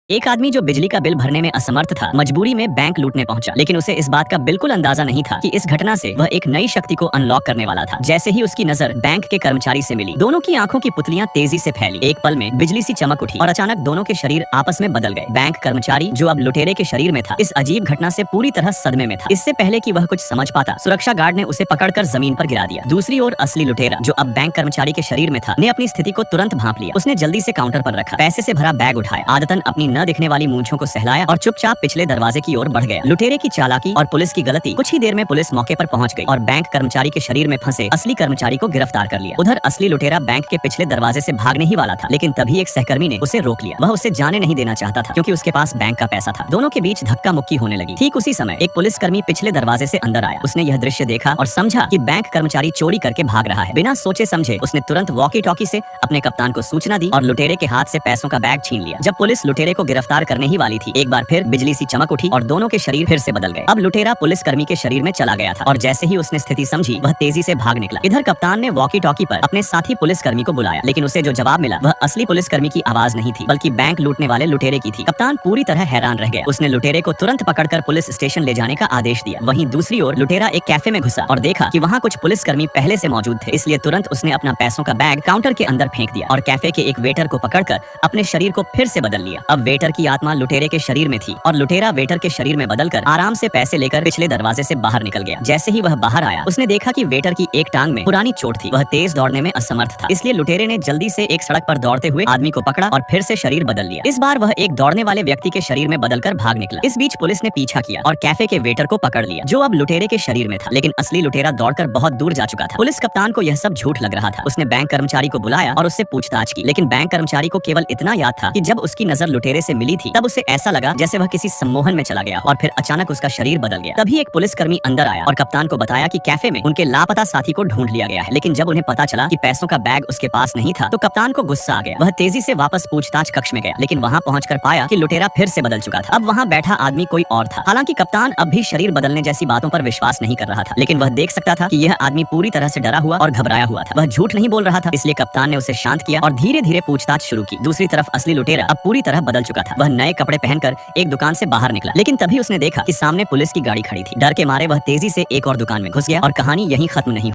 एक आदमी जो बिजली का बिल भरने में असमर्थ था, मजबूरी में बैंक लूटने पहुंचा, लेकिन उसे इस बात का बिल्कुल अंदाजा नहीं था कि इस घटना से वह एक नई शक्ति को अनलॉक करने वाला था। जैसे ही उसकी नजर बैंक के कर्मचारी से मिली, दोनों की आंखों की पुतलियां तेजी से फैली। एक पल में बिजली सी चमक उठी और अचानक दोनों के शरीर आपस में बदल गए। बैंक कर्मचारी जो अब लुटेरे के शरीर में था, इस अजीब घटना से पूरी तरह सदमे में था। इससे पहले कि वह कुछ समझ पाता, सुरक्षा गार्ड ने उसे पकड़कर जमीन पर गिरा दिया। दूसरी ओर असली लुटेरा जो अब बैंक कर्मचारी के शरीर में था, ने अपनी स्थिति को तुरंत भांप लिया। उसने जल्दी से काउंटर पर रखा, पैसे से भरा बैग उठाया, आदतन अपनी न दिखने वाली मूंछों को सहलाया और चुपचाप पिछले दरवाजे की ओर बढ़ गया। लुटेरे की चालाकी और पुलिस की गलती, कुछ ही देर में पुलिस मौके पर पहुंच गई और बैंक कर्मचारी के शरीर में फंसे असली कर्मचारी को गिरफ्तार कर लिया। उधर असली लुटेरा बैंक के पिछले दरवाजे से भागने ही वाला था, लेकिन तभी एक सहकर्मी ने उसे रोक लिया। वह उसे जाने नहीं देना चाहता था क्योंकि उसके पास बैंक का पैसा था। दोनों के बीच धक्का मुक्की होने लगी। ठीक उसी समय एक पुलिसकर्मी पिछले दरवाजे से अंदर आया। उसने यह दृश्य देखा और समझा कि बैंक कर्मचारी चोरी करके भाग रहा है। बिना सोचे समझे उसने तुरंत वॉकी टॉकी से अपने कप्तान को सूचना दी और लुटेरे के हाथ से पैसों का बैग छीन लिया। जब पुलिस लुटेरे को गिरफ्तार करने ही वाली थी, एक बार फिर बिजली सी चमक उठी और दोनों के शरीर फिर से बदल गए। अब लुटेरा पुलिसकर्मी के शरीर में चला गया था और जैसे ही उसने स्थिति समझी, वह तेजी से भाग निकला। इधर कप्तान ने वॉकी टॉकी पर अपने साथी पुलिसकर्मी को बुलाया, लेकिन उसे जो जवाब मिला वह असली पुलिसकर्मी की आवाज नहीं थी, बल्कि बैंक लूटने वाले लुटेरे की थी। कप्तान पूरी तरह हैरान रह गया। उसने लुटेरे को तुरंत पकड़कर पुलिस स्टेशन ले जाने का आदेश दिया। वहीं दूसरी ओर लुटेरा एक कैफे में घुसा और देखा कि वहाँ कुछ पुलिसकर्मी पहले से मौजूद थे, इसलिए तुरंत उसने अपना पैसों का बैग काउंटर के अंदर फेंक दिया और कैफे के एक वेटर को पकड़कर अपने शरीर को फिर से बदल लिया। अब वेटर की आत्मा लुटेरे के शरीर में थी और लुटेरा वेटर के शरीर में बदलकर आराम से पैसे लेकर पिछले दरवाजे से बाहर निकल गया। जैसे ही वह बाहर आया, उसने देखा कि वेटर की एक टांग में पुरानी चोट थी। वह तेज दौड़ने में असमर्थ था, इसलिए लुटेरे ने जल्दी से एक सड़क पर दौड़ते हुए आदमी को पकड़ा और फिर से शरीर बदल लिया। इस बार वह एक दौड़ने वाले व्यक्ति के शरीर में बदलकर भाग निकला। इस बीच पुलिस ने पीछा किया और कैफे के वेटर को पकड़ लिया, जो अब लुटेरे के शरीर में था, लेकिन असली लुटेरा दौड़कर बहुत दूर जा चुका था। पुलिस कप्तान को यह सब झूठ लग रहा था। उसने बैंक कर्मचारी को बुलाया और उससे पूछताछ की, लेकिन बैंक कर्मचारी को केवल इतना याद था कि जब उसकी नजर लुटेरे से मिली थी, तब उसे ऐसा लगा जैसे वह किसी सम्मोहन में चला गया और फिर अचानक उसका शरीर बदल गया। तभी एक पुलिसकर्मी अंदर आया और कप्तान को बताया कि कैफे में उनके लापता साथी को ढूंढ लिया गया है। लेकिन जब उन्हें पता चला कि पैसों का बैग उसके पास नहीं था, तो कप्तान को गुस्सा आ गया। वह तेजी से वापस पूछताछ कक्ष में गया, लेकिन वहां पहुंचकर पाया कि लुटेरा फिर से बदल चुका था। अब वहां बैठा आदमी कोई और था। हालांकि कप्तान अब भी शरीर बदलने जैसी बातों पर विश्वास नहीं कर रहा था, लेकिन वह देख सकता था कि यह आदमी पूरी तरह से डरा हुआ और घबराया हुआ था। वह झूठ नहीं बोल रहा था, इसलिए कप्तान ने उसे शांत किया और धीरे धीरे पूछताछ शुरू की। दूसरी तरफ असली लुटेरा अब पूरी तरह बदल चुका था। वह नए कपड़े पहनकर एक दुकान से बाहर निकला, लेकिन तभी उसने देखा कि सामने पुलिस की गाड़ी खड़ी थी। डर के मारे वह तेजी से एक और दुकान में घुस गया और कहानी यहीं खत्म नहीं